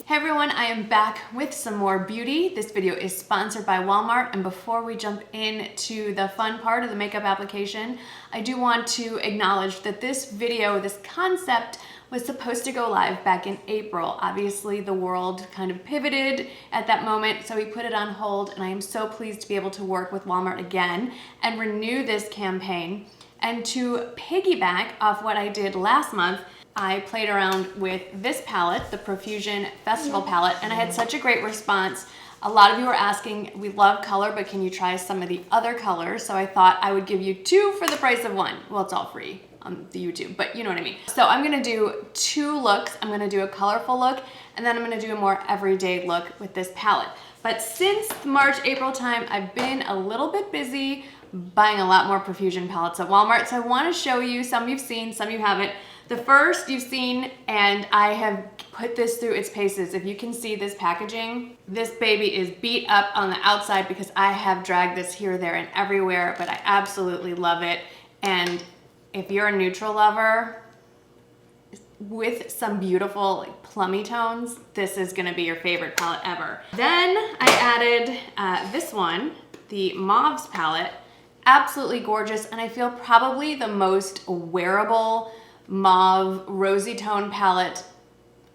Hey everyone, I am back with some more beauty. This video is sponsored by Walmart, and before we jump into the fun part of the makeup application, I do want to acknowledge that this video, this concept, was supposed to go live back in April. Obviously, the world kind of pivoted at that moment, so we put it on hold, and I am so pleased to be able to work with Walmart again and renew this campaign. And to piggyback off what I did last month, I played around with this palette, the Profusion Festival palette, and I had such a great response. A lot of you were asking, we love color, but can you try some of the other colors? So I thought I would give you two for the price of one. Well, it's all free on the YouTube, but you know what I mean. So I'm gonna do two looks. I'm gonna do a colorful look, and then I'm gonna do a more everyday look with this palette. But since March, April time, I've been a little bit busy buying a lot more Profusion palettes at Walmart. So I wanna show you, some you've seen, some you haven't. The first you've seen, and I have put this through its paces. If you can see this packaging, this baby is beat up on the outside because I have dragged this here, there, and everywhere, but I absolutely love it. And if you're a neutral lover, with some beautiful like plummy tones, this is gonna be your favorite palette ever. Then I added this one, the Mauves palette. Absolutely gorgeous, and I feel probably the most wearable mauve rosy tone palette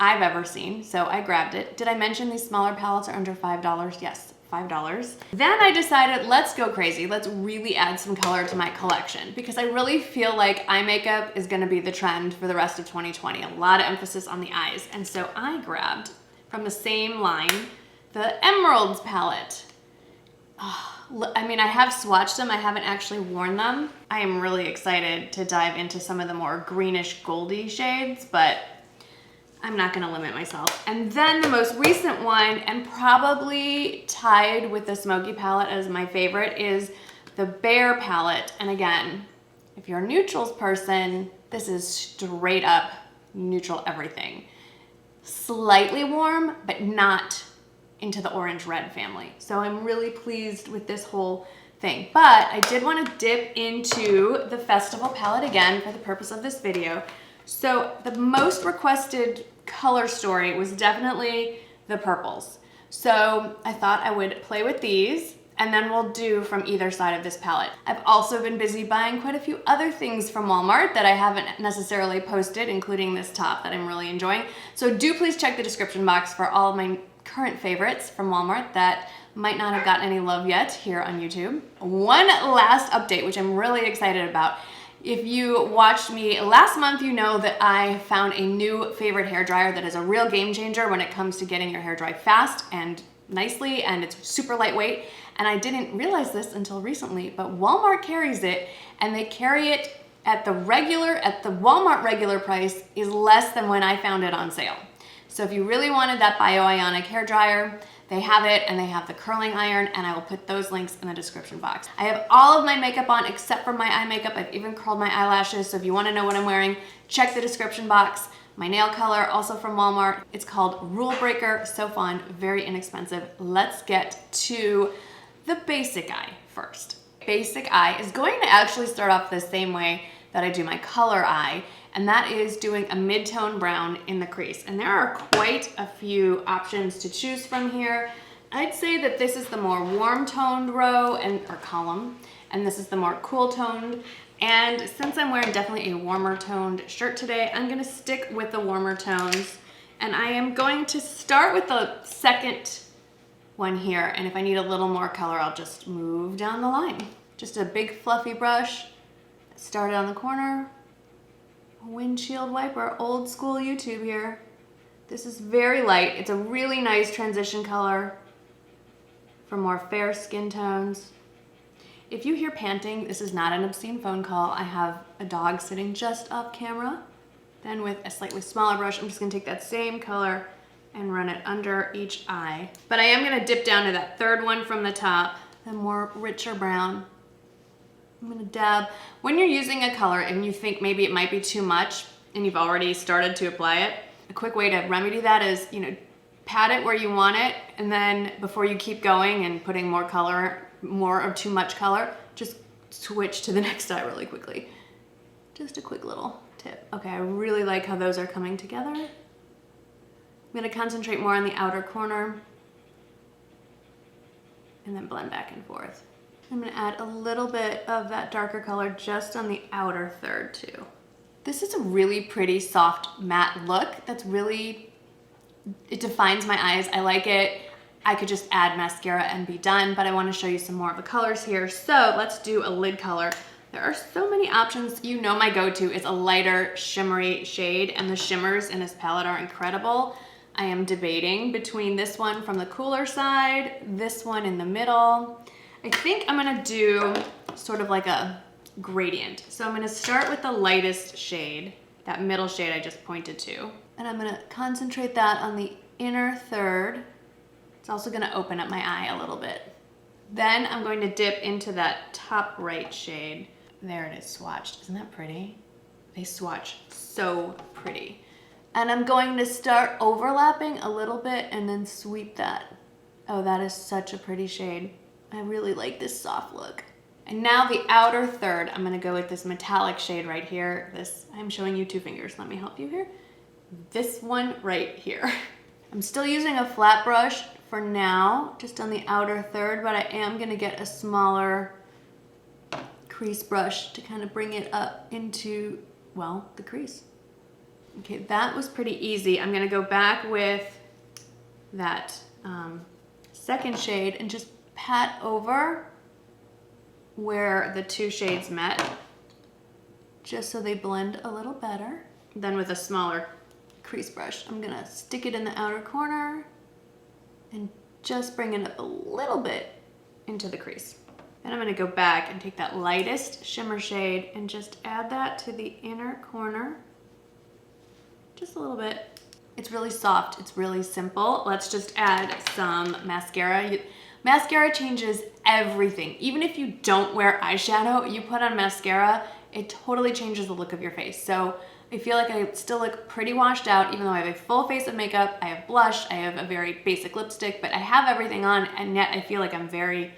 I've ever seen, so I grabbed it. Did I mention these smaller palettes are under $5? Yes, $5. Then I decided, let's go crazy. Let's really add some color to my collection because I really feel like eye makeup is gonna be the trend for the rest of 2020. A lot of emphasis on the eyes. And so I grabbed from the same line, the Emeralds palette. I mean, I have swatched them, I haven't actually worn them. I am really excited to dive into some of the more greenish goldy shades, but I'm not gonna limit myself. And then the most recent one, and probably tied with the Smoky palette as my favorite, is the Bear palette. And again, if you're a neutrals person, this is straight up neutral everything. Slightly warm, but not into the orange-red family. So I'm really pleased with this whole thing. But I did want to dip into the Festival palette again for the purpose of this video. So the most requested color story was definitely the purples. So I thought I would play with these, and then we'll do from either side of this palette. I've also been busy buying quite a few other things from Walmart that I haven't necessarily posted, including this top that I'm really enjoying. So do please check the description box for all of my current favorites from Walmart that might not have gotten any love yet here on YouTube. One last update, which I'm really excited about. If you watched me last month, you know that I found a new favorite hairdryer that is a real game changer when it comes to getting your hair dry fast and nicely, and it's super lightweight. And I didn't realize this until recently, but Walmart carries it, and they carry it at the Walmart regular price is less than when I found it on sale. So if you really wanted that bioionic hair dryer, they have it, and they have the curling iron, and I will put those links in the description box. I have all of my makeup on except for my eye makeup. I've even curled my eyelashes, so if you want to know what I'm wearing, check the description box. My nail color, also from Walmart. It's called Rule Breaker. So fun, very inexpensive. Let's get to the basic eye first. Basic eye is going to actually start off the same way that I do my color eye, and that is doing a mid-tone brown in the crease. And there are quite a few options to choose from here. I'd say that this is the more warm-toned row or column, and this is the more cool-toned. And since I'm wearing definitely a warmer-toned shirt today, I'm gonna stick with the warmer tones. And I am going to start with the second one here, and if I need a little more color, I'll just move down the line. Just a big fluffy brush, started on the corner, windshield wiper, old school YouTube here. This is very light. It's a really nice transition color for more fair skin tones. If you hear panting, this is not an obscene phone call. I have a dog sitting just off camera. Then with a slightly smaller brush, I'm just gonna take that same color and run it under each eye. But I am gonna dip down to that third one from the top, the more richer brown. I'm gonna dab. When you're using a color and you think maybe it might be too much and you've already started to apply it, a quick way to remedy that is, pat it where you want it, and then before you keep going and putting more color, more or too much color, just switch to the next eye really quickly. Just a quick little tip. Okay, I really like how those are coming together. I'm gonna concentrate more on the outer corner and then blend back and forth. I'm gonna add a little bit of that darker color just on the outer third too. This is a really pretty soft matte look that's really, it defines my eyes. I like it. I could just add mascara and be done, but I wanna show you some more of the colors here. So let's do a lid color. There are so many options. You know my go-to is a lighter shimmery shade, and the shimmers in this palette are incredible. I am debating between this one from the cooler side, this one in the middle. I think I'm gonna do sort of like a gradient. So I'm gonna start with the lightest shade, that middle shade I just pointed to. And I'm gonna concentrate that on the inner third. It's also gonna open up my eye a little bit. Then I'm going to dip into that top right shade. There it is swatched. Isn't that pretty? They swatch so pretty. And I'm going to start overlapping a little bit and then sweep that. Oh, that is such a pretty shade. I really like this soft look. And now the outer third, I'm gonna go with this metallic shade right here. This, I'm showing you two fingers. Let me help you here. This one right here. I'm still using a flat brush for now, just on the outer third, but I am gonna get a smaller crease brush to kind of bring it up into, well, the crease. Okay, that was pretty easy. I'm gonna go back with that second shade and just pat over where the two shades met, just so they blend a little better. Then with a smaller crease brush, I'm gonna stick it in the outer corner and just bring it up a little bit into the crease. Then I'm gonna go back and take that lightest shimmer shade and just add that to the inner corner, just a little bit. It's really soft, it's really simple. Let's just add some mascara. Mascara changes everything. Even if you don't wear eyeshadow, you put on mascara, it totally changes the look of your face. So I feel like I still look pretty washed out, even though I have a full face of makeup, I have blush, I have a very basic lipstick, but I have everything on, and yet I feel like I'm very,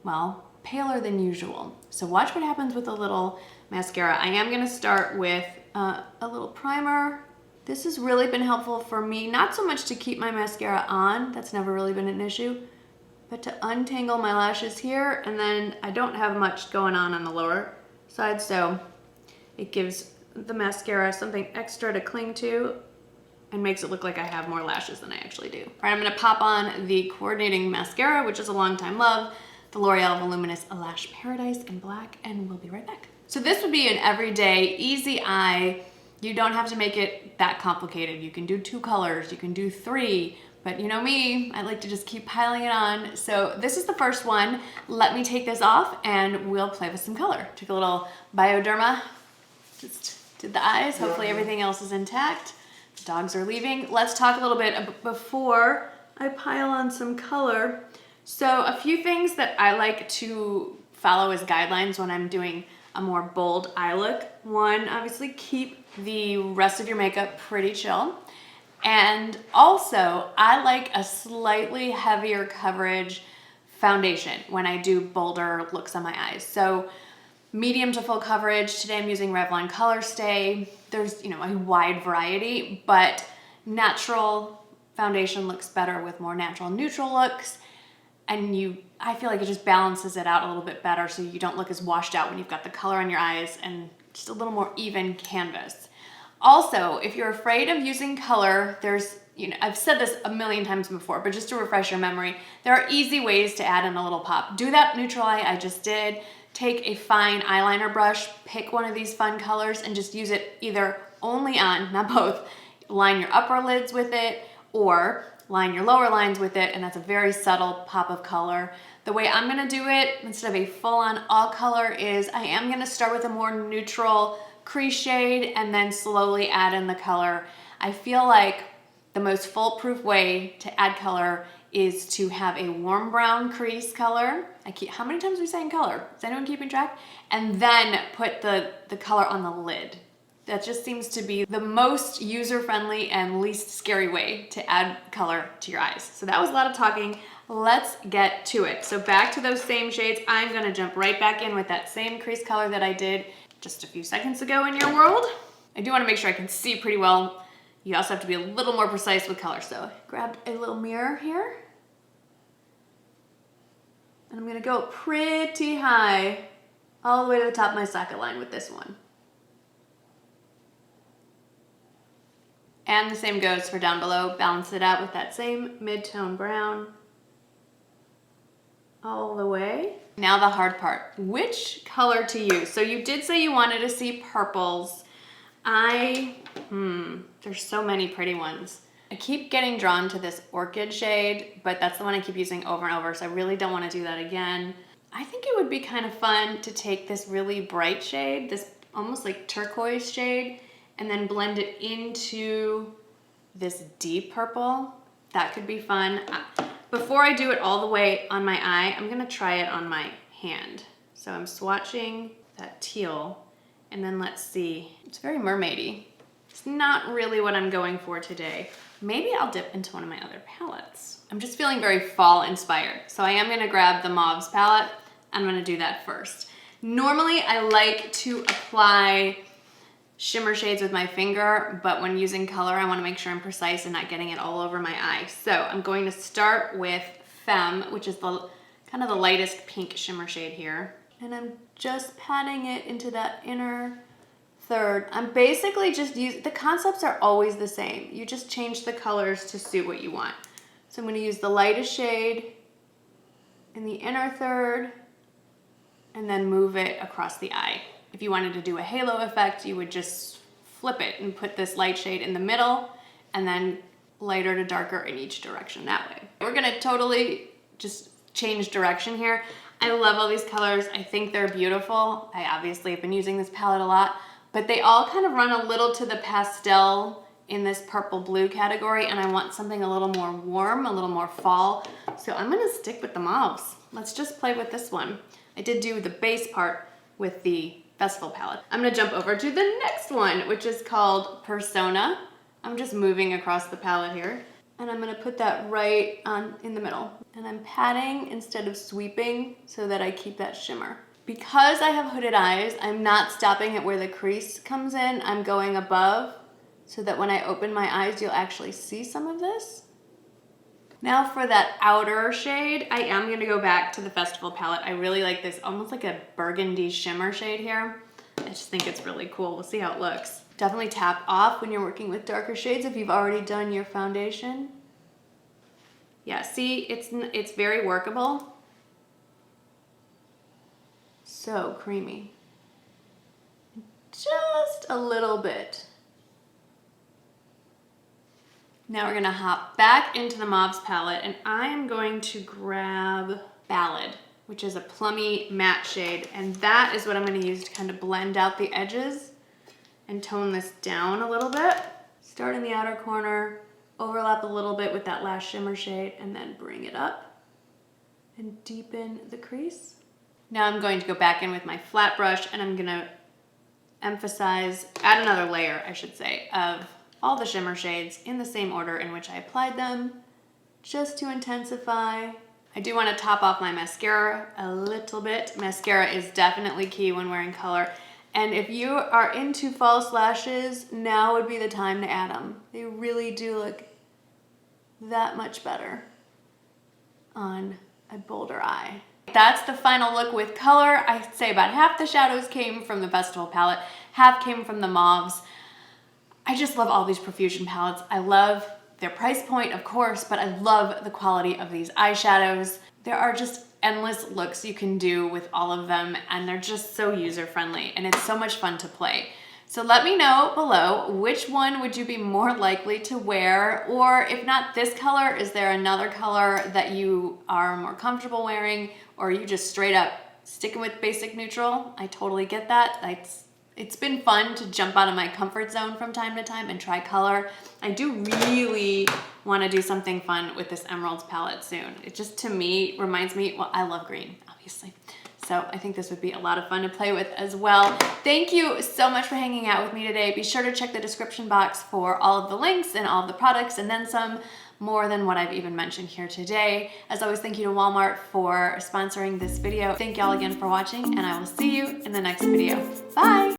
well, paler than usual. So watch what happens with a little mascara. I am gonna start with a little primer. This has really been helpful for me, not so much to keep my mascara on, that's never really been an issue, but to untangle my lashes here, and then I don't have much going on the lower side, so it gives the mascara something extra to cling to and makes it look like I have more lashes than I actually do. All right, I'm gonna pop on the coordinating mascara, which is a long time love, the L'Oreal Voluminous Lash Paradise in black, and we'll be right back. So this would be an everyday, easy eye. You don't have to make it that complicated. You can do 2 colors, you can do 3, but you know me, I like to just keep piling it on. So this is the first one. Let me take this off and we'll play with some color. Took a little Bioderma, just did the eyes. Hopefully everything else is intact. The dogs are leaving. Let's talk a little bit before I pile on some color. So a few things that I like to follow as guidelines when I'm doing a more bold eye look. One, obviously keep the rest of your makeup pretty chill. And also, I like a slightly heavier coverage foundation when I do bolder looks on my eyes. So medium to full coverage. Today I'm using Revlon Color Stay. There's, you know, a wide variety, but natural foundation looks better with more natural neutral looks. And I feel like it just balances it out a little bit better so you don't look as washed out when you've got the color on your eyes and just a little more even canvas. Also, if you're afraid of using color, there's, you know, I've said this a million times before, but just to refresh your memory, there are easy ways to add in a little pop. Do that neutral eye I just did. Take a fine eyeliner brush, pick one of these fun colors, and just use it either only on, not both, line your upper lids with it, or line your lower lines with it, and that's a very subtle pop of color. The way I'm gonna do it, instead of a full-on all color, is I am gonna start with a more neutral crease shade and then slowly add in the color. I feel like the most foolproof way to add color is to have a warm brown crease color. How many times are we saying color? Is anyone keeping track? And then put the color on the lid. That just seems to be the most user-friendly and least scary way to add color to your eyes. So that was a lot of talking. Let's get to it. So back to those same shades. I'm gonna jump right back in with that same crease color that I did just a few seconds ago in your world. I do wanna make sure I can see pretty well. You also have to be a little more precise with color. So I grabbed a little mirror here. And I'm gonna go pretty high all the way to the top of my socket line with this one. And the same goes for down below. Balance it out with that same mid-tone brown all the way. Now the hard part, which color to use? So you did say you wanted to see purples. There's so many pretty ones. I keep getting drawn to this orchid shade, but that's the one I keep using over and over, so I really don't want to do that again. I think it would be kind of fun to take this really bright shade, this almost like turquoise shade, and then blend it into this deep purple. That could be fun. Before I do it all the way on my eye, I'm gonna try it on my hand. So I'm swatching that teal, and then let's see. It's very mermaidy. It's not really what I'm going for today. Maybe I'll dip into one of my other palettes. I'm just feeling very fall inspired. So I am gonna grab the Mauves palette. I'm gonna do that first. Normally I like to apply shimmer shades with my finger, but when using color, I wanna make sure I'm precise and not getting it all over my eye. So I'm going to start with Femme, which is the kind of the lightest pink shimmer shade here. And I'm just patting it into that inner third. I'm basically just using, the concepts are always the same. You just change the colors to suit what you want. So I'm gonna use the lightest shade in the inner third and then move it across the eye. If you wanted to do a halo effect, you would just flip it and put this light shade in the middle and then lighter to darker in each direction that way. We're gonna totally just change direction here. I love all these colors. I think they're beautiful. I obviously have been using this palette a lot, but they all kind of run a little to the pastel in this purple blue category, and I want something a little more warm, a little more fall. So I'm gonna stick with the mauves. Let's just play with this one. I did do the base part with the Festival palette. I'm gonna jump over to the next one, which is called Persona. I'm just moving across the palette here, and I'm gonna put that right on in the middle. And I'm patting instead of sweeping so that I keep that shimmer. Because I have hooded eyes, I'm not stopping at where the crease comes in. I'm going above so that when I open my eyes, you'll actually see some of this. Now for that outer shade, I am gonna go back to the Festival palette. I really like this, almost like a burgundy shimmer shade here. I just think it's really cool. We'll see how it looks. Definitely tap off when you're working with darker shades if you've already done your foundation. Yeah, see, it's very workable. So creamy. Just a little bit. Now we're gonna hop back into the Mauves palette, and I am going to grab Ballad, which is a plummy matte shade, and that is what I'm gonna use to kind of blend out the edges and tone this down a little bit. Start in the outer corner, overlap a little bit with that last shimmer shade, and then bring it up and deepen the crease. Now I'm going to go back in with my flat brush, and I'm gonna add another layer, I should say, of all the shimmer shades in the same order in which I applied them, just to intensify. I do want to top off my mascara a little bit. Mascara is definitely key when wearing color. And if you are into false lashes, now would be the time to add them. They really do look that much better on a bolder eye. That's the final look with color. I'd say about half the shadows came from the Festival palette, half came from the mauves. I just love all these Profusion palettes. I love their price point, of course, but I love the quality of these eyeshadows. There are just endless looks you can do with all of them, and they're just so user-friendly, and it's so much fun to play. So let me know below, which one would you be more likely to wear? Or if not this color, is there another color that you are more comfortable wearing? Or are you just straight up sticking with basic neutral? I totally get that. It's been fun to jump out of my comfort zone from time to time and try color. I do really want to do something fun with this Emeralds palette soon. It just, to me, reminds me, well, I love green, obviously. So I think this would be a lot of fun to play with as well. Thank you so much for hanging out with me today. Be sure to check the description box for all of the links and all of the products, and then some, more than what I've even mentioned here today. As always, thank you to Walmart for sponsoring this video. Thank y'all again for watching, and I will see you in the next video. Bye!